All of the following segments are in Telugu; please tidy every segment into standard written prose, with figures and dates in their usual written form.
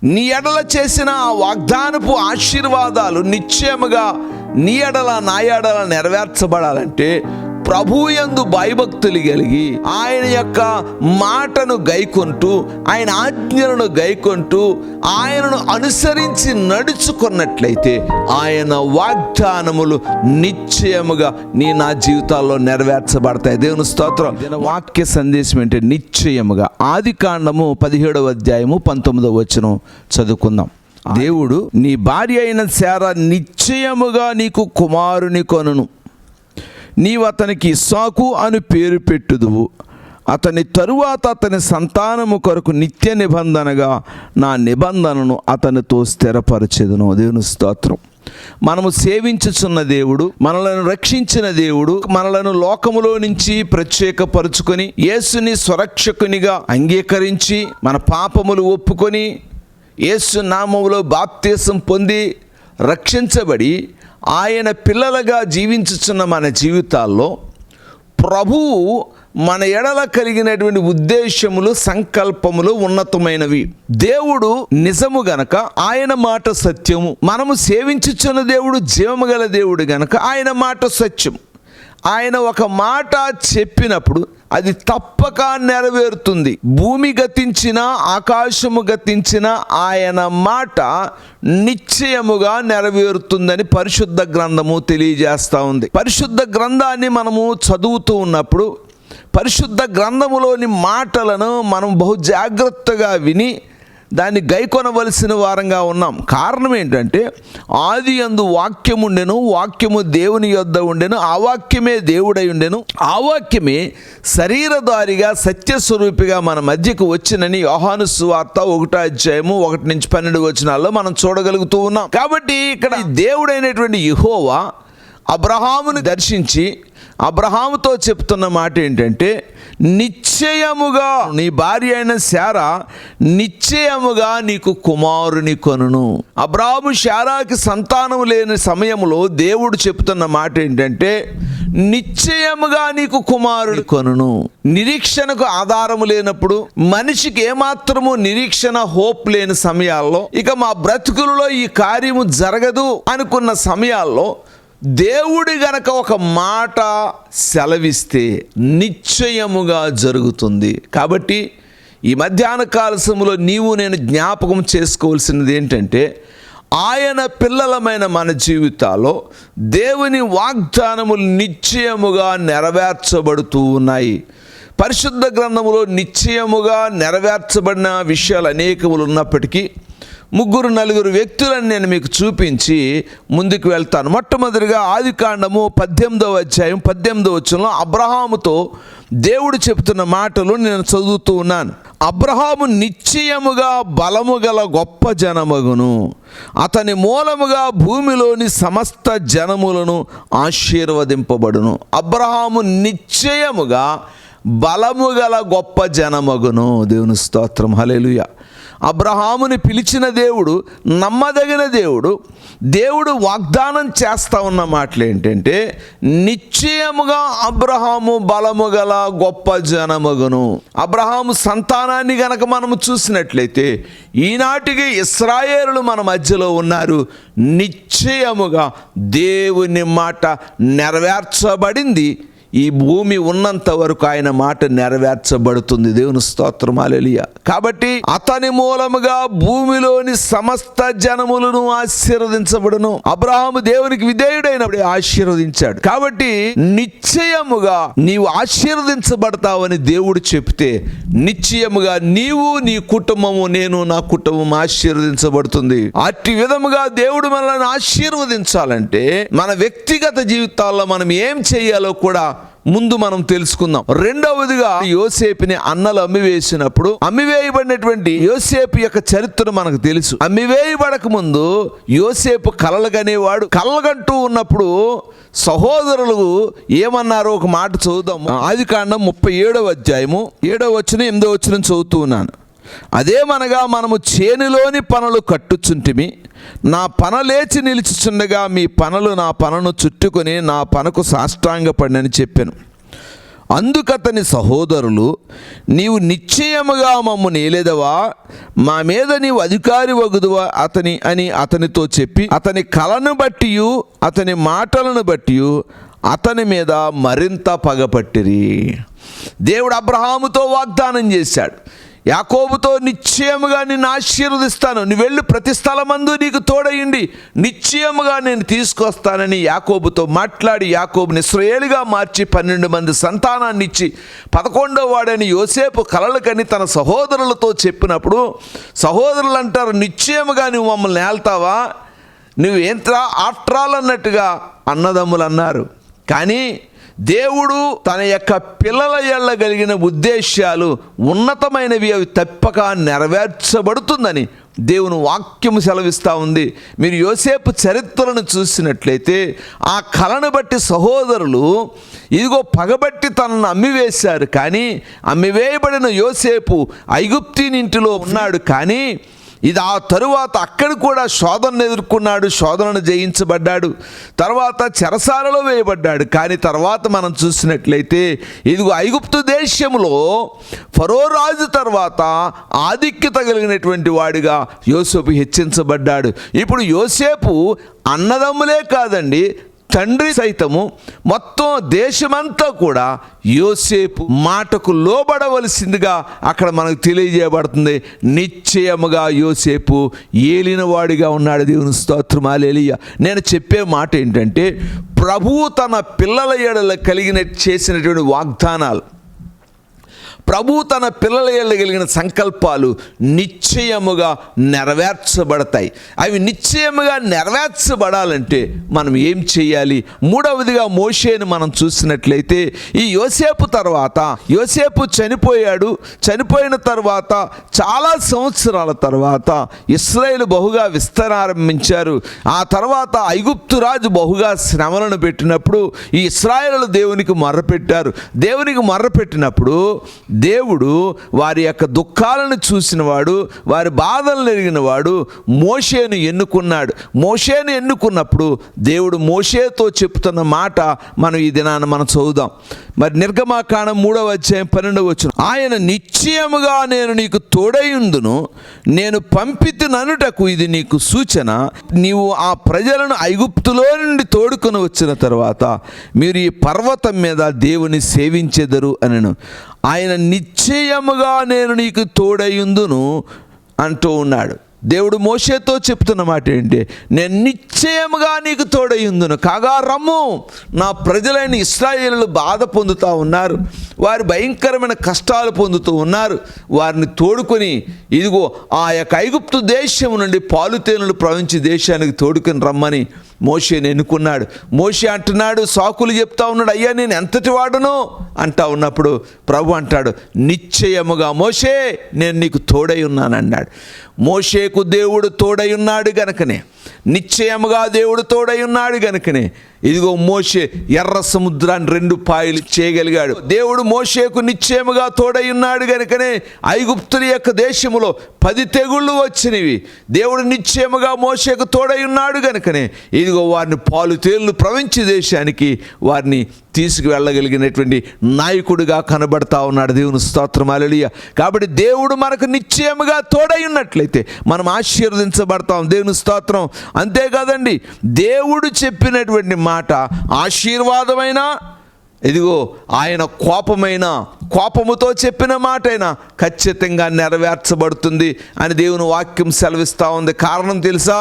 నీ ఎడల చేసిన ఆ వాగ్దానపు ఆశీర్వాదాలు నిశ్చయముగా నీ ఎడల నా ఎడల నెరవేర్చబడాలంటే ప్రభువుయందు భయభక్తులు కలిగి ఆయన యొక్క మాటను గైకొంటూ, ఆయన ఆజ్ఞలను గైకొంటూ, ఆయనను అనుసరించి నడుచుకున్నట్లయితే ఆయన వాగ్దానములు నిశ్చయముగా నా జీవితాల్లో నెరవేర్చబడతాయి. దేవుని స్తోత్రం. వాక్య సందేశం అంటే నిశ్చయముగా. ఆదికాండము 17వ అధ్యాయము 19వ వచనం చదువుకుందాం. దేవుడు, నీ భార్య అయిన శారా నిశ్చయముగా నీకు కుమారుని కొనును, నీవు అతనికి ఇస్సాకు అని పేరు పెట్టుదువు, అతని తరువాత అతని సంతానము కొరకు నిత్య నిబంధనగా నా నిబంధనను అతనితో స్థిరపరచెదను. దేవుని స్తోత్రం. మనము సేవించుచున్న దేవుడు, మనలను రక్షించిన దేవుడు, మనలను లోకములో నుంచి ప్రత్యేకపరుచుకొని యేసుని స్వరక్షకునిగా అంగీకరించి మన పాపములు ఒప్పుకొని యేసు నామములో బాప్తీసం పొంది రక్షించబడి ఆయన పిల్లలుగా జీవించుచున్న మన జీవితాల్లో ప్రభువు మన ఎడల కలిగినటువంటి ఉద్దేశములు, సంకల్పములు ఉన్నతమైనవి. దేవుడు నిజము గనక ఆయన మాట సత్యము. మనము సేవించుచున్న దేవుడు జీవము గల దేవుడు గనక ఆయన మాట సత్యం. ఆయన ఒక మాట చెప్పినప్పుడు అది తప్పక నెరవేరుతుంది. భూమి గతించిన, ఆకాశము గతించిన ఆయన మాట నిశ్చయముగా నెరవేరుతుందని పరిశుద్ధ గ్రంథము తెలియజేస్తూ ఉంది. పరిశుద్ధ గ్రంథాన్ని మనము చదువుతూ ఉన్నప్పుడు పరిశుద్ధ గ్రంథములోని మాటలను మనం బహు జాగ్రత్తగా విని దాన్ని గైకొనవలసిన వారంగా ఉన్నాం. కారణం ఏంటంటే ఆది యందు వాక్యము ఉండెను, వాక్యము దేవుని యొద్ద ఉండెను, ఆ వాక్యమే దేవుడై ఉండెను, ఆ వాక్యమే శరీరధారిగా సత్యస్వరూపిగా మన మధ్యకు వచ్చినని యోహాను సువార్త 1వ అధ్యాయము 1-12 వచనాల్లో మనం చూడగలుగుతూ ఉన్నాం. కాబట్టి ఇక్కడ దేవుడైనటువంటి యెహోవా అబ్రహామును దర్శించి అబ్రహాముతో చెప్తున్న మాట ఏంటంటే, నిశ్చయముగా నీ భార్య అయిన శారా నిశ్చయముగా నీకు కుమారుని కొనును. అబ్రహాము శారాకి సంతానం లేని సమయంలో దేవుడు చెప్తున్న మాట ఏంటంటే, నిశ్చయముగా నీకు కుమారుని కొనును. నిరీక్షణకు ఆధారము లేనప్పుడు, మనిషికి ఏమాత్రము నిరీక్షణ, హోప్ లేని సమయాల్లో, ఇక మా బ్రతుకులలో ఈ కార్యము జరగదు అనుకున్న సమయాల్లో దేవుడి గనక ఒక మాట సెలవిస్తే నిశ్చయముగా జరుగుతుంది. కాబట్టి ఈ మధ్యాహ్న కాల సమయంలో నీవు నేను జ్ఞాపకం చేసుకోవాల్సినది ఏంటంటే, ఆయన పిల్లలమైన మన జీవితాల్లో దేవుని వాగ్దానములు నిశ్చయముగా నెరవేర్చబడుతూ ఉన్నాయి. పరిశుద్ధ గ్రంథములో నిశ్చయముగా నెరవేర్చబడిన విషయాలు అనేకములు ఉన్నప్పటికీ 3-4 వ్యక్తులను నేను మీకు చూపించి ముందుకు వెళ్తాను. మొట్టమొదటిగా ఆదికాండము 18వ అధ్యాయం 18వ వచనంలో అబ్రహాముతో దేవుడు చెప్తున్న మాటలు నేను చదువుతూ ఉన్నాను. అబ్రహాము నిశ్చయముగా బలము గల గొప్ప జనమగును, అతని మూలముగా భూమిలోని సమస్త జనములను ఆశీర్వదింపబడును. అబ్రహాము నిశ్చయముగా బలము గల గొప్ప జనమగును. దేవుని స్తోత్రం. హల్లెలూయా. అబ్రహాముని పిలిచిన దేవుడు నమ్మదగిన దేవుడు. దేవుడు వాగ్దానం చేస్తా ఉన్న మాటలు ఏంటంటే, నిశ్చయముగా అబ్రహాము బలము గల గొప్ప జనమగును. అబ్రహాము సంతానాన్ని గనక మనము చూసినట్లయితే ఈనాటికి ఇశ్రాయేలులు మన మధ్యలో ఉన్నారు. నిశ్చయముగా దేవుని మాట నెరవేర్చబడింది. ఈ భూమి ఉన్నంత వరకు ఆయన మాట నెరవేర్చబడుతుంది. దేవుని స్తోత్రం. హల్లెలూయా. కాబట్టి అతని మూలముగా భూమిలోని సమస్త జనములను ఆశీర్వదించబడును. అబ్రహాము దేవునికి విధేయుడైనప్పుడు ఆశీర్వదించాడు. కాబట్టి నిశ్చయముగా నీవు ఆశీర్వదించబడతావని దేవుడు చెప్తే నిశ్చయముగా నీవు, నీ కుటుంబము, నేను, నా కుటుంబం ఆశీర్వదించబడుతుంది. అట్టి విధముగా దేవుడు మనల్ని ఆశీర్వదించాలంటే మన వ్యక్తిగత జీవితాల్లో మనం ఏం చేయాలో కూడా ముందు మనం తెలుసుకుందాం. రెండవదిగా యోసేపుని అన్నలు అమ్మివేసినప్పుడు అమ్మివేయబడినటువంటి యోసేపు యొక్క చరిత్ర మనకు తెలుసు. అమ్మివేయబడక ముందు యోసేపు కలలు కనేవాడు. కలగంటూ ఉన్నప్పుడు సహోదరులు ఏమన్నారో ఒక మాట చదువుదాం. ఆదికాండం 37వ అధ్యాయము 7వ వచనం 8వ వచనం చదువుతూ ఉన్నాను. అదేమనగా మనము చేనులోని పనులు కట్టుచుంటిమి, నా పన లేచి నిలిచిచుండగా మీ పనులు నా పనను చుట్టుకొని నా పనకు సాష్టాంగపడినని చెప్పాను. అందుకతని సహోదరులు, నీవు నిశ్చయముగా మమ్ము నేలేదవా, మా మీద నీవు అధికారి వగుదువా అతనితో చెప్పి అతని కలను బట్టి అతని మాటలను బట్టి అతని మీద మరింత పగపట్టిరి. దేవుడు అబ్రహాముతో వాగ్దానం చేశాడు, యాకోబుతో నిశ్చయముగా నిన్ను ఆశీర్వదిస్తాను, నువ్వు వెళ్ళి ప్రతి స్థలమందు నీకు తోడయిండి నిశ్చయముగా నేను తీసుకొస్తానని యాకోబుతో మాట్లాడి యాకోబుని ఇశ్రాయేలుగా మార్చి 12 మంది సంతానాన్ని ఇచ్చి 11వ వాడని యోసేపు కలలకని తన సహోదరులతో చెప్పినప్పుడు సహోదరులు అంటారు, నిశ్చయముగా నువ్వు మమ్మల్ని ఏల్తావా, నువ్వేంట్రా ఆఫ్టర్ అన్నట్టుగా అన్నదమ్ములు అన్నారు. కానీ దేవుడు తన యొక్క పిల్లల ఎడల కలిగిన ఉద్దేశాలు ఉన్నతమైనవి, అవి తప్పక నెరవేర్చబడుతుందని దేవుని వాక్యము సెలవిస్తూ ఉంది. మీరు యోసేపు చరిత్రను చూసినట్లయితే ఆ కలను బట్టి సహోదరులు ఇదిగో పగబట్టి తనను అమ్మివేశారు. కానీ అమ్మివేయబడిన యోసేపు ఐగుప్తీనింటిలో ఉన్నాడు. కానీ ఇది ఆ తరువాత అక్కడ కూడా శోధనను ఎదుర్కొన్నాడు, శోధనను జయించబడ్డాడు, తర్వాత చెరసాలలో వేయబడ్డాడు. కానీ తర్వాత మనం చూసినట్లయితే ఇదిగో ఐగుప్తు దేశంలో ఫరో రాజు తర్వాత ఆధిక్యత కలిగినటువంటి వాడిగా యోసేపు హెచ్చించబడ్డాడు. ఇప్పుడు యోసేపు అన్నదమ్ములే కాదండి, తండ్రి సైతము మొత్తం దేశమంతా కూడా యోసేపు మాటకు లోబడవలసిందిగా అక్కడ మనకు తెలియజేయబడుతుంది. నిశ్చయముగా యోసేపు ఏలినవాడిగా ఉన్నాడు. దేవుని స్తోత్రం, హల్లెలూయా. నేను చెప్పే మాట ఏంటంటే, ప్రభువు తన పిల్లల ఎడల చేసినటువంటి వాగ్దానాలు, ప్రభు తన పిల్లల ఎడల కలిగిన సంకల్పాలు నిశ్చయముగా నెరవేర్చబడతాయి. అవి నిశ్చయముగా నెరవేర్చబడాలంటే మనం ఏం చేయాలి? మూడవదిగా మోషేను మనం చూసినట్లయితే ఈ యోసేపు తర్వాత యోసేపు చనిపోయాడు. చనిపోయిన తర్వాత చాలా సంవత్సరాల తర్వాత ఇశ్రాయేలు బహుగా విస్తరారంభించారు. ఆ తర్వాత ఐగుప్తు రాజు బహుగా శ్రమలను పెట్టినప్పుడు ఈ ఇశ్రాయేలు దేవునికి మొర్రపెట్టారు. దేవునికి మొర్రపెట్టినప్పుడు దేవుడు వారి యొక్క దుఃఖాలను చూసినవాడు, వారి బాధలను ఎరిగినవాడు మోషేను ఎన్నుకున్నాడు. మోషేను ఎన్నుకున్నప్పుడు దేవుడు మోషేతో చెప్తున్న మాట మనం ఈ దినాన్ని మనం చదువుదాం. మరి నిర్గమాకాండం 3వ అధ్యాయం 12వ వచనం, ఆయన నిశ్చయముగా నేను నీకు తోడయుందును, నేను పంపితిననుటకు ఇది నీకు సూచన, నీవు ఆ ప్రజలను ఐగుప్తులో నుండి తోడుకొని వచ్చిన తర్వాత మీరు ఈ పర్వతం మీద దేవుని సేవించెదరు అనెను. ఆయన నిశ్చయముగా నేను నీకు తోడయుందును అంటూ ఉన్నాడు. దేవుడు మోషేతో చెప్తున్న మాట ఏంటి? నేను నిశ్చయముగా నీకు తోడయుందును, కాగా రమ్ము, నా ప్రజలైన ఇశ్రాయేలులు బాధ పొందుతూ ఉన్నారు, వారు భయంకరమైన కష్టాలు పొందుతూ ఉన్నారు, వారిని తోడుకొని ఇదిగో ఆ యొక్క ఐగుప్తు దేశం నుండి పాలుతేనెలు ప్రవహించి దేశానికి తోడుకొని రమ్మని మోషేని ఎన్నుకున్నాడు. మోషే అంటున్నాడు, సాకులు చెప్తా ఉన్నాడు, అయ్యా నేను ఎంతటి వాడును అంటా ఉన్నప్పుడు ప్రభు అంటాడు, నిశ్చయముగా మోషే నేను నీకు తోడై ఉన్నాను అన్నాడు. మోషేకు దేవుడు తోడై ఉన్నాడు గనుకనే, నిశ్చయముగా దేవుడు తోడై ఉన్నాడు గనుకనే ఇదిగో మోషే ఎర్ర సముద్రాన్ని 2 పాయలు చేయగలిగాడు. దేవుడు మోషేకు నిశ్చయముగా తోడై ఉన్నాడు గనుకనే ఐగుప్తుల యొక్క దేశములో 10 తెగుళ్ళు వచ్చినవి. దేవుడు నిశ్చయముగా మోషేకు తోడై ఉన్నాడు గనుకనే ఇదిగో వారిని పాలు తేళ్లు ప్రవహించే దేశానికి వారిని తీసుకువెళ్ళగలిగినటువంటి నాయకుడిగా కనబడతా ఉన్నాడు. దేవుని స్తోత్రం, హల్లెలూయా. కాబట్టి దేవుడు మనకు నిశ్చయముగా తోడై ఉన్నట్లయితే మనం ఆశీర్వదించబడతాం. దేవుని స్తోత్రం. అంతేకాదండి, దేవుడు చెప్పినటువంటి మాట ఆశీర్వాదమైన ఇదిగో ఆయన కోపముతో చెప్పిన మాటైనా ఖచ్చితంగా నెరవేర్చబడుతుంది అని దేవుని వాక్యం సెలవిస్తూ ఉంది. కారణం తెలుసా?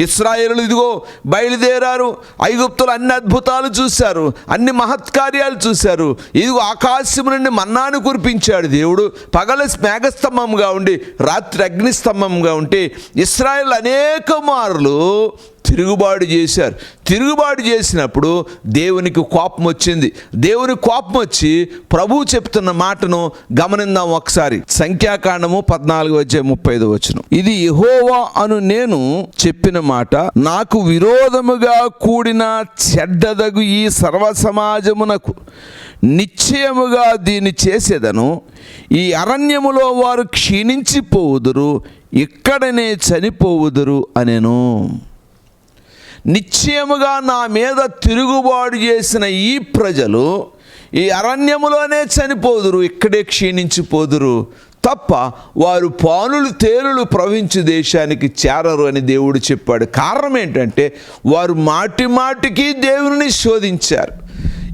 ఇశ్రాయేలులు ఇదిగో బయలుదేరారు, ఐగుప్తులు అన్ని అద్భుతాలు చూశారు, అన్ని మహత్కార్యాలు చూశారు. ఇదిగో ఆకాశం నుండి మన్నాను కురిపించాడు దేవుడు, పగల మేఘస్తంభంగా ఉండి రాత్రి అగ్నిస్తంభంగా ఉంటే ఇశ్రాయేలు అనేక మార్లు తిరుగుబాటు చేశారు. తిరుగుబాటు చేసినప్పుడు దేవునికి కోపం వచ్చింది. దేవుని కోపం వచ్చి ప్రభువు చెప్తున్న మాటను గమనిద్దాం ఒకసారి. సంఖ్యాకాండము 14:35 వచనం, ఇది యెహోవా అను నేను చెప్పిన మాట, నాకు విరోధముగా కూడిన చెడ్డదగు ఈ సర్వ సమాజమునకు నిశ్చయముగా దీన్ని చేసేదను, ఈ అరణ్యములో వారు క్షీణించిపోవుదురు, ఇక్కడనే చనిపోవుదురు అనెను. నిశ్చయముగా నా మీద తిరుగుబాటు చేసిన ఈ ప్రజలు ఈ అరణ్యములోనే చనిపోదురు, ఇక్కడే క్షీణించిపోదురు తప్ప వారు పానులు తేలులు ప్రవహించు దేశానికి చేరరు అని దేవుడు చెప్పాడు. కారణం ఏంటంటే వారు మాటి మాటికి దేవుని శోధించారు.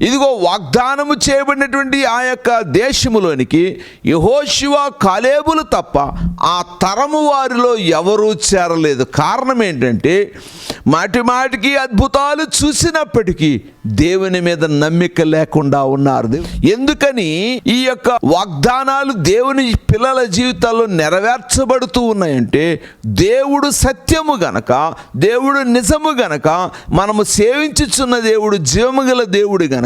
ఇదిగో వాగ్దానము చేయబడినటువంటి ఆ యొక్క దేశములోనికి యెహోషువ కాలేబులు తప్ప ఆ తరము వారిలో ఎవరూ చేరలేదు. కారణం ఏంటంటే మాటి మాటికి అద్భుతాలు చూసినప్పటికీ దేవుని మీద నమ్మిక లేకుండా ఉన్నారు. ఎందుకని ఈ యొక్క వాగ్దానాలు దేవుని పిల్లల జీవితాల్లో నెరవేర్చబడుతూ ఉన్నాయంటే దేవుడు సత్యము గనక, దేవుడు నిజము గనక, మనము సేవించుచున్న దేవుడు జీవము గల దేవుడు గనక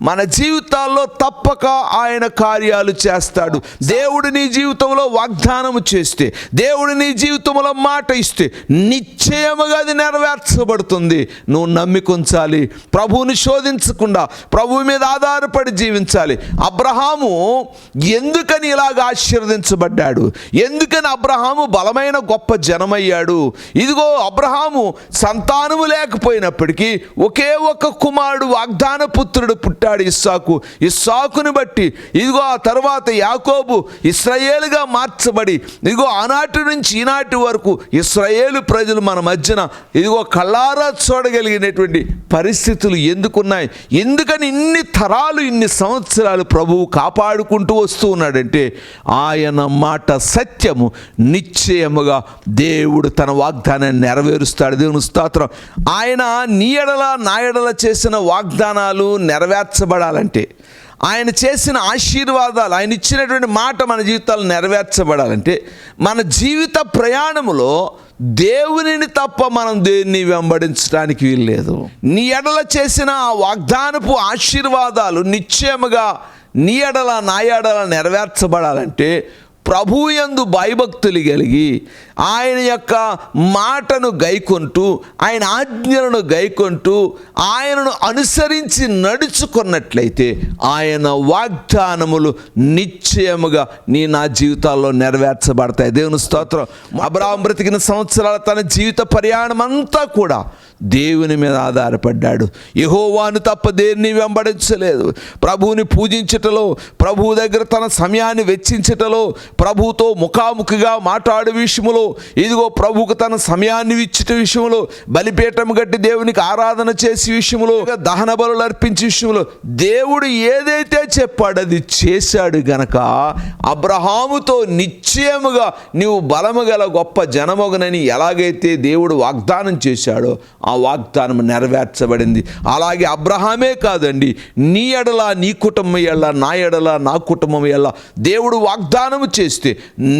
మన జీవితాల్లో తప్పక ఆయన కార్యాలు చేస్తాడు. దేవుడు నీ జీవితంలో వాగ్దానము చేస్తే, దేవుడు నీ జీవితంలో మాట ఇస్తే నిశ్చయముగా అది నెరవేర్చబడుతుంది. నువ్వు నమ్మికుంచాలి. ప్రభువుని శోధించకుండా ప్రభువు మీద ఆధారపడి జీవించాలి. అబ్రహాము ఎందుకని ఇలాగ ఆశీర్వదించబడ్డాడు? ఎందుకని అబ్రహాము బలమైన గొప్ప జనమయ్యాడు? ఇదిగో అబ్రహాము సంతానము లేకపోయినప్పటికీ ఒకే ఒక కుమారుడు వాగ్దాన పుత్రుడు పుట్టాడు, ఇస్సాకు. ఇస్సాకుని బట్టి ఇదిగో ఆ తర్వాత యాకోబు ఇశ్రాయేలుగా మార్చబడి ఇదిగో ఆనాటి నుంచి ఈనాటి వరకు ఇశ్రాయేలు ప్రజలు మన మధ్యన ఇదిగో కళ్ళారా చూడగలిగినటువంటి పరిస్థితులు ఎందుకున్నాయి? ఎందుకని ఇన్ని తరాలు ఇన్ని సంవత్సరాలు ప్రభువు కాపాడుకుంటూ వస్తూ ఉన్నాడంటే ఆయన మాట సత్యము. నిశ్చయముగా దేవుడు తన వాగ్దానాన్ని నెరవేరుస్తాడు. దేవుని స్తోత్రం. ఆయన నీ ఎడల నా ఎడల చేసిన వాగ్దానాలు నెరవేర్చబడాలంటే, ఆయన చేసిన ఆశీర్వాదాలు, ఆయన ఇచ్చినటువంటి మాట మన జీవితాలు నెరవేర్చబడాలంటే మన జీవిత ప్రయాణములో దేవునిని తప్ప మనం దేన్ని వెంబడించడానికి వీల్లేదు. నీ ఎడల చేసిన ఆ వాగ్దానపు ఆశీర్వాదాలు నిశ్చయముగా నీ ఎడల నా ఎడల నెరవేర్చబడాలంటే ప్రభువు యందు భయభక్తులు కలిగి ఆయన యొక్క మాటను గైకొంటూ, ఆయన ఆజ్ఞలను గైకొంటూ, ఆయనను అనుసరించి నడుచుకున్నట్లయితే ఆయన వాగ్దానములు నిశ్చయముగా నా జీవితాల్లో నెరవేర్చబడతాయి. దేవుని స్తోత్రం. అబ్రహాము బ్రతికిన సంవత్సరాల తన జీవిత ప్రయాణం అంతా కూడా దేవుని మీద ఆధారపడ్డాడు. యెహోవాను తప్ప దేన్ని వెంబడించలేదు. ప్రభువుని పూజించటలో, ప్రభువు దగ్గర తన సమయాన్ని వెచ్చించటలో, ప్రభువుతో ముఖాముఖిగా మాట్లాడే విషయంలో, ఇదిగో ప్రభువుకు తన సమయాన్ని ఇచ్చట విషయంలో, బలిపీఠం కట్టి దేవునికి ఆరాధన చేసే విషయంలో, దహన బలులు అర్పించే విషయంలో దేవుడు ఏదైతే చెప్పాడు అది చేశాడు గనక అబ్రహాముతో నిశ్చయముగా నీవు బలము గల గొప్ప జనమొగనని ఎలాగైతే దేవుడు వాగ్దానం చేశాడో ఆ వాగ్దానం నెరవేర్చబడింది. అలాగే అబ్రహామే కాదండి, నీ ఎడల నీ కుటుంబం ఎడల, నా ఎడల నా కుటుంబం ఎడల దేవుడు వాగ్దానము చేస్తే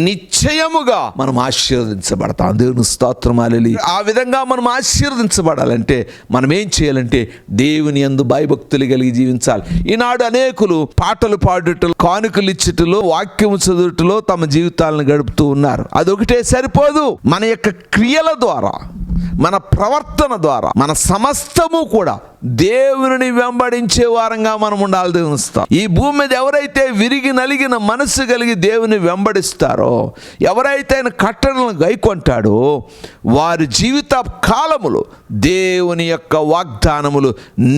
నిశ్చయముగా మనం ఆశీర్వదించబడతాం. దేవుని స్తోత్రం. హల్లెలూయా. ఆ విధంగా మనం ఆశీర్వదించబడాలంటే మనం ఏం చేయాలంటే దేవుని యందు భయభక్తులు కలిగి జీవించాలి. ఈనాడు అనేకులు పాటలు పాడుటలో, కానుకలు ఇచ్చుటలో, వాక్యము చదువుటలో తమ జీవితాలను గడుపుతూ ఉన్నారు. అదొకటే సరిపోదు. మన యొక్క క్రియల ద్వారా, మన ప్రవర్తన ద్వారా, మన సమస్తము కూడా దేవుని వెంబడించే వారంగా మనం ఉండాలి. దేవుని స్తోత్రం. ఈ భూమి మీద ఎవరైతే విరిగి నలిగిన మనసు కలిగి దేవుని వెంబడిస్తారో, ఎవరైతే ఆయన కట్టడలను గైకొంటాడో వారి జీవిత కాలములు దేవుని యొక్క వాగ్దానములు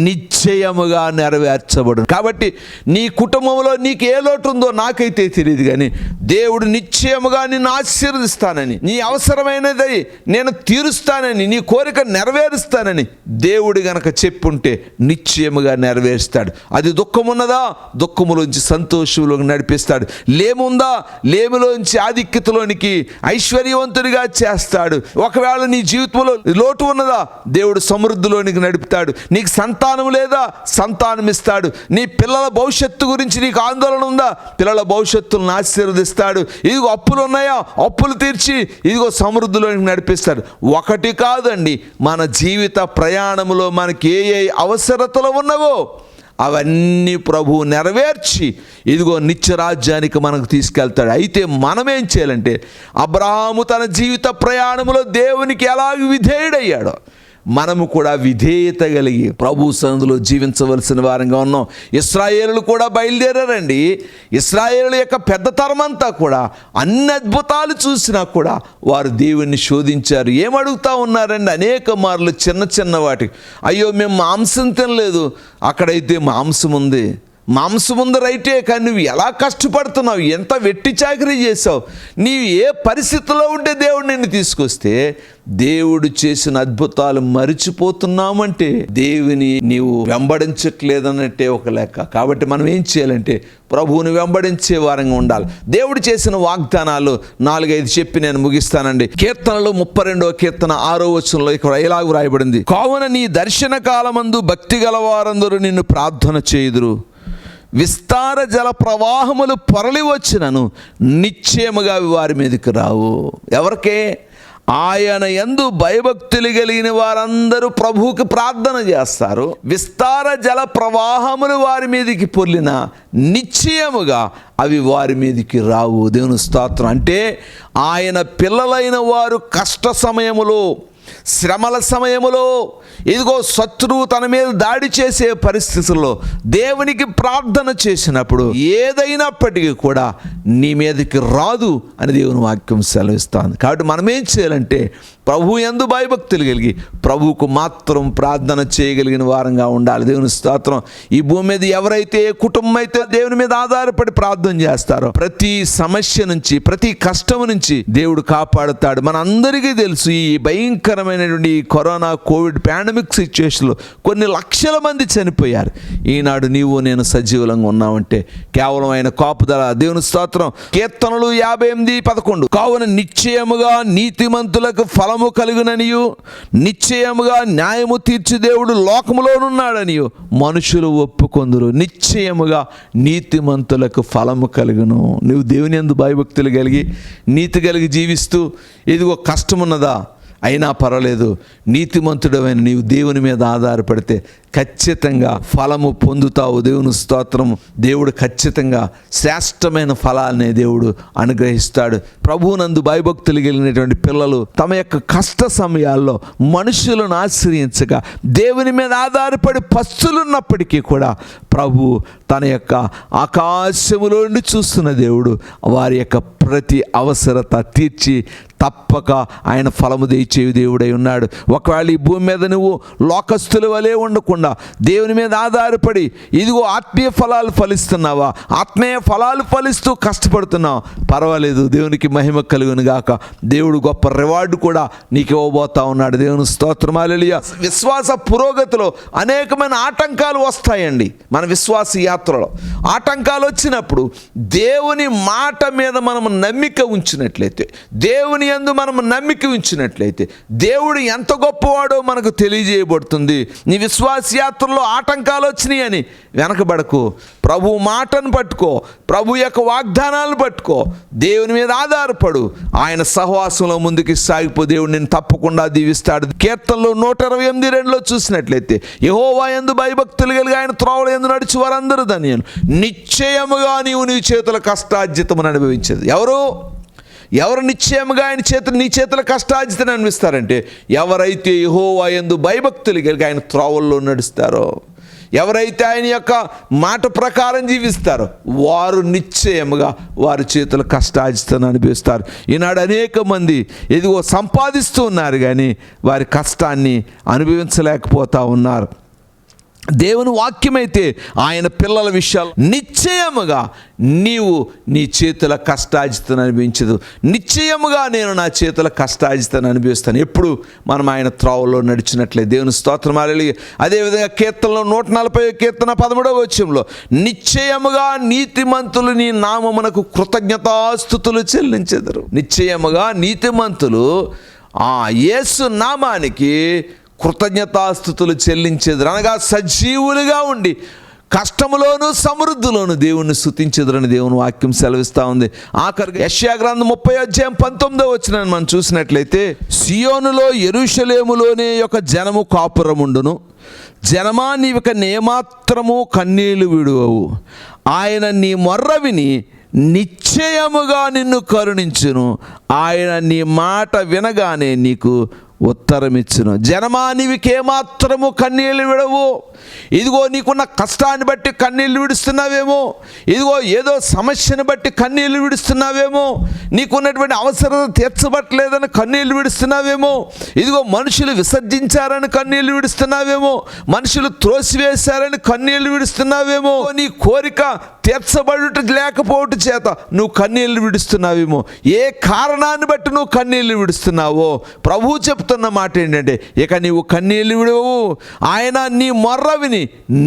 నిశ్చయముగా నెరవేర్చబడు. కాబట్టి నీ కుటుంబంలో నీకు ఏ లోటు ఉందో నాకైతే తెలియదు, కానీ దేవుడు నిశ్చయముగా నిన్ను ఆశీర్వదిస్తానని, నీ అవసరమైనది నేను తీరుస్తానని, నీ కోరిక నెరవేరుస్తానని దేవుడు గనక చెప్పుంటే నిశ్చయముగా నెరవేరుస్తాడు. అది దుఃఖమున్నదా, దుఃఖములోంచి సంతోషంలోకి నడిపిస్తాడు. లేముందా, లేములోంచి ఆధిక్యతలోనికి ఐశ్వర్యవంతుడిగా చేస్తాడు. ఒకవేళ నీ జీవితంలో లోటు ఉన్నదా, దేవుడు సమృద్ధిలోనికి నడుపుతాడు. నీకు సంతానం లేదా, సంతానం ఇస్తాడు. నీ పిల్లల భవిష్యత్తు గురించి నీకు ఆందోళన ఉందా, పిల్లల భవిష్యత్తులను ఆశీర్వదిస్తాడు. ఇదిగో అప్పులు ఉన్నాయా, అప్పులు తీర్చి ఇదిగో సమృద్ధిలోనికి నడిపిస్తాడు. ఒకటి కాదండి, మన జీవిత ప్రయాణంలో మనకి ఏ అవసరతలు ఉన్నవో అవన్నీ ప్రభువు నెరవేర్చి ఇదిగో నిత్యరాజ్యానికి మనకు తీసుకెళ్తాడు. అయితే మనమేం చేయాలంటే అబ్రహాము తన జీవిత ప్రయాణంలో దేవునికి ఎలాగ విధేయుడయ్యాడో మనము కూడా విధేయత కలిగి ప్రభు సన్నిధిలో జీవించవలసిన వారంగా ఉన్నాం. ఇశ్రాయేలులు కూడా బయలుదేరారండి. ఇశ్రాయేలు యొక్క పెద్ద తరమంతా కూడా అన్ని అద్భుతాలు చూసినా కూడా వారు దేవుణ్ణి శోధించారు. ఏమడుగుతా ఉన్నారండి అనేక మార్లు చిన్న చిన్న వాటికి, అయ్యో మేము మాంసం తినలేదు, అక్కడైతే మాంసం ఉంది, మాంసం ఉంది రైటే, కానీ నువ్వు ఎలా కష్టపడుతున్నావు, ఎంత వెట్టి చాకరీ చేసావు, నీవు ఏ పరిస్థితిలో ఉంటే దేవుడు నిన్ను తీసుకొస్తే దేవుడు చేసిన అద్భుతాలు మరిచిపోతున్నామంటే దేవుని నీవు వెంబడించట్లేదన్నట్టే ఒక లెక్క. కాబట్టి మనం ఏం చేయాలంటే ప్రభువుని వెంబడించే వారంగా ఉండాలి. దేవుడు చేసిన వాగ్దానాలు 4-5 చెప్పి నేను ముగిస్తానండి. కీర్తనలు 32వ కీర్తన 6వ వచనంలో ఇక్కడ ఇలాగ వ్రాయబడింది, కావున నీ దర్శన కాలమందు భక్తి గల వారందరూ నిన్ను ప్రార్థన చేయుదురు, విస్తార జల ప్రవాహములు పొరలి వచ్చినను నిశ్చయముగా అవి వారి మీదకి రావు. ఎవరికే? ఆయన యందు భయభక్తులు కలిగిన వారందరూ ప్రభువుకి ప్రార్థన చేస్తారు. విస్తార జల ప్రవాహములు వారి మీదకి పొర్లిన నిశ్చయముగా అవి వారి మీదకి రావు. దేవుని స్తోత్రం. అంటే ఆయన పిల్లలైన వారు కష్ట సమయములో, శ్రమల సమయములో, ఇదిగో శత్రువు తన మీద దాడి చేసే పరిస్థితుల్లో దేవునికి ప్రార్థన చేసినప్పుడు ఏదైనప్పటికీ కూడా నీ మీదకి రాదు అని దేవుని వాక్యం సెలవిస్తుంది. కాబట్టి మనం ఏం చేయాలంటే ప్రభు యందు భయభక్తులు కలిగి ప్రభువుకు మాత్రం ప్రార్థన చేయగలిగిన వారంగా ఉండాలి. దేవుని స్తోత్రం. ఈ భూమి మీద ఎవరైతే, ఏ కుటుంబం అయితే దేవుని మీద ఆధారపడి ప్రార్థన చేస్తారో ప్రతి సమస్య నుంచి, ప్రతి కష్టం నుంచి దేవుడు కాపాడుతాడు. మన అందరికీ తెలుసు ఈ భయంకరమైనటువంటి కరోనా కోవిడ్ పాండమిక్ సిచ్యువేషన్లో కొన్ని లక్షల మంది చనిపోయారు. ఈనాడు నీవు నేను సజీవులంగా ఉన్నామంటే కేవలం ఆయన కాపుదల. దేవుని స్తోత్రం. కీర్తనలు 58:11, కావున నిశ్చయముగా నీతిమంతులకు ఫలము కలుగుననియు నిశ్చయముగా న్యాయము తీర్చి దేవుడు లోకములోనున్నాడనియు మనుషులు ఒప్పుకొందురు, నిశ్చయముగా నీతిమంతులకు ఫలము కలుగును. నువ్వు దేవుని యందు భయభక్తులు కలిగి నీతి కలిగి జీవిస్తూ ఇదిగో కష్టమున్నదా అయినా పర్వాలేదు, నీతిమంతుడమైన నీవు దేవుని మీద ఆధారపడితే ఖచ్చితంగా ఫలము పొందుతావు. దేవుని స్తోత్రము. దేవుడు ఖచ్చితంగా శ్రేష్టమైన ఫలాన్ని దేవుడు అనుగ్రహిస్తాడు. ప్రభువునందు భయభక్తులు కలిగినటువంటి పిల్లలు తమ యొక్క కష్ట సమయాల్లో మనుషులను ఆశ్రయించగా దేవుని మీద ఆధారపడి పస్తులున్నప్పటికీ కూడా ప్రభు తన యొక్క ఆకాశములో నుండి చూస్తున్న దేవుడు వారి యొక్క ప్రతి అవసరత తీర్చి తప్పక ఆయన ఫలము దయచే దేవుడై ఉన్నాడు. ఒకవేళ ఈ భూమి మీద నువ్వు లోకస్తుల వలె ఉండకుండా దేవుని మీద ఆధారపడి ఇదిగో ఆత్మీయ ఫలాలు ఫలిస్తున్నావా, ఆత్మీయ ఫలాలు ఫలిస్తూ కష్టపడుతున్నావు, పర్వాలేదు, దేవునికి మహిమ కలుగును గాక. దేవుడు గొప్ప రివార్డు కూడా నీకు ఇవ్వబోతా ఉన్నాడు. దేవుని స్తోత్రం. హల్లెలూయా. విశ్వాస పురోగతిలో అనేకమైన ఆటంకాలు వస్తాయండి. మన విశ్వాస యాత్రలో ఆటంకాలు వచ్చినప్పుడు దేవుని మాట మీద మనం నమ్మిక ఉంచినట్లయితే, దేవుని యందు మనం నమ్మిక ఉంచినట్లయితే దేవుడు ఎంత గొప్పవాడో మనకు తెలియజేయబడుతుంది. నీ విశ్వాస యాత్రలో ఆటంకాలు వచ్చినాయి అని వెనకబడకు. ప్రభు మాటను పట్టుకో, ప్రభు యొక్క వాగ్దానాలను పట్టుకో, దేవుని మీద ఆధారపడు, ఆయన సహవాసంలో ముందుకు సాగిపో. దేవుడు నేను తప్పకుండా దీవిస్తాడు. కీర్తనలో 128:2 చూసినట్లయితే యెహోవా యందు భయభక్తులు కలిగి ఆయన త్రోవల యందు నడిచి వారందరూ ధన్యులు, నిశ్చయముగా నీవు నీ చేతుల కష్టార్జితమును అనుభవించేది. ఎవరు నిశ్చయముగా ఆయన నీ చేతుల కష్టార్జితను అనుభవిస్తారంటే ఎవరైతే యెహోవా యందు భయభక్తులు కలిగి ఆయన త్రోవల్లో నడుస్తారో, ఎవరైతే ఆయన యొక్క మాట ప్రకారం జీవిస్తారో వారు నిశ్చయముగా వారి చేతుల కష్టార్జితను అనుభవిస్తారు. ఈనాడు అనేక మంది ఇదిగో సంపాదిస్తూ ఉన్నారు కానీ వారి కష్టాన్ని అనుభవించలేకపోతా ఉన్నారు. దేవుని వాక్యమైతే ఆయన పిల్లల విషయాలు నిశ్చయముగా నీవు నీ చేతుల కష్టార్జితను అనుభవించదు, నిశ్చయముగా నేను నా చేతుల కష్టార్జితను అనుభవిస్తాను ఎప్పుడు మనం ఆయన త్రోవలో నడిచినట్లే. దేవుని స్తోత్రం. హల్లెలూయా. అదేవిధంగా కీర్తనలో 140 కీర్తన 13వ వచనంలో నిశ్చయముగా నీతిమంతులు నీ నామమునకు కృతజ్ఞతాస్తుతులు చెల్లించెదరు. నిశ్చయముగా నీతిమంతులు యేసు నామానికి కృతజ్ఞతాస్తుతులు చెల్లించేదరు, అనగా సజీవులుగా ఉండి కష్టములోను సమృద్ధిలోను దేవుణ్ణి స్తుతించెదరని దేవుని వాక్యం సెలవిస్తూ ఉంది. ఆఖరికి యెషయా గ్రంథం 30:19 వచనాన్ని మనం చూసినట్లయితే సియోనులో యెరూషలేములోనే యొక్క జనము కాపురముండును, జనమా నీవిక నేమాత్రము కన్నీళ్లు విడువవు, ఆయన నీ మొర్ర విని నిశ్చయముగా నిన్ను కరుణించును, ఆయన నీ మాట వినగానే నీకు ఉత్తరమిచ్చును. జనమా, నీవికేమాత్రము కన్నీళ్లు విడవు. ఇదిగో నీకున్న కష్టాన్ని బట్టి కన్నీళ్లు విడుస్తున్నావేమో, ఇదిగో ఏదో సమస్యను బట్టి కన్నీళ్లు విడుస్తున్నావేమో, నీకున్నటువంటి అవసరత తీర్చబట్టలేదని కన్నీళ్లు విడుస్తున్నావేమో, ఇదిగో మనుషులు విసర్జించారని కన్నీళ్లు విడుస్తున్నావేమో, మనుషులు త్రోసివేశారని కన్నీళ్లు విడుస్తున్నావేమో, నీ కోరిక తీర్చబడుట లేకపోవట చేత నువ్వు కన్నీళ్లు విడుస్తున్నావేమో, ఏ కారణాన్ని బట్టి నువ్వు కన్నీళ్లు విడుస్తున్నావో ప్రభువు చెప్తున్న మాట ఏంటంటే, ఇక నీవు కన్నీళ్లు విడవు, ఆయన నీ మొర్ర విని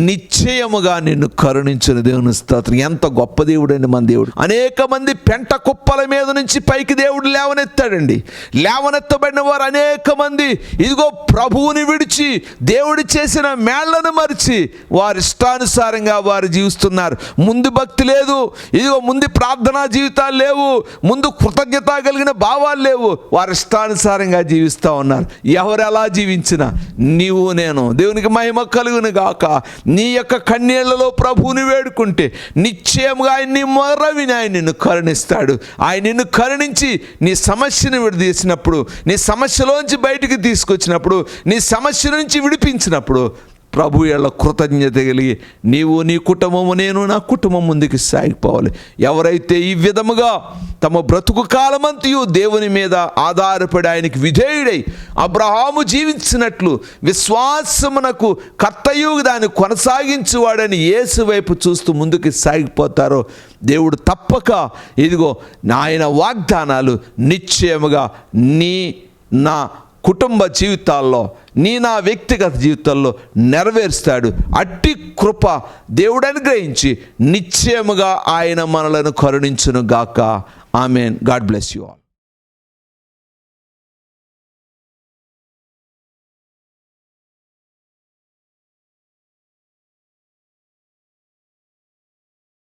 నిశ్చయముగా నిన్ను కరుణించిన. దేవుని స్తోత్రం. ఎంత గొప్ప దేవుడండి మన దేవుడు. అనేక మంది పెంట కుప్పల మీద నుంచి పైకి దేవుడు లేవనెత్తాడండి. లేవనెత్తబడిన వారు అనేక మంది ఇదిగో ప్రభువుని విడిచి దేవుడు చేసిన మేళ్లను మరిచి వారి ఇష్టానుసారంగా వారు జీవిస్తున్నారు. ముందు భక్తి లేదు, ఇదిగో ముందు ప్రార్థనా జీవితాలు లేవు, ముందు కృతజ్ఞత కలిగిన భావాలు లేవు, వారి ఇష్టానుసారంగా జీవిస్తూ ఉన్నారు. ఎవరు ఎలా జీవించినా నీవు నేను దేవునికి మహిమ కలుగును గాక. నీ యొక్క కన్నీళ్లలో ప్రభువుని వేడుకుంటే నిశ్చయంగా ఆయన నీ మొర్ర విని ఆయన నిన్ను కరుణిస్తాడు. ఆయన నిన్ను కరుణించి నీ సమస్యను విడదీసినప్పుడు, నీ సమస్యలోంచి బయటికి తీసుకొచ్చినప్పుడు, నీ సమస్య నుంచి విడిపించినప్పుడు ప్రభు ఎల్ల కృతజ్ఞత కలిగి నీవు, నీ కుటుంబము, నేను నా కుటుంబం ముందుకు సాగిపోవాలి. ఎవరైతే ఈ విధముగా తమ బ్రతుకు కాలమంతయు దేవుని మీద ఆధారపడి ఆయనకి విధేయుడై అబ్రహాము జీవించినట్లు విశ్వాసమునకు కర్తయు దాన్ని కొనసాగించువాడని యేసు వైపు చూస్తూ ముందుకు సాగిపోతారో దేవుడు తప్పక ఇదిగో ఆయన వాగ్దానాలు నిశ్చయముగా నా కుటుంబ జీవితాల్లో, నా వ్యక్తిగత జీవితాల్లో నెరవేరుస్తాడు. అట్టి కృప దేవుడు అనుగ్రహించి నిశ్చయముగా ఆయన మనలను కరుణించును గాక. ఆమేన్. God bless you all.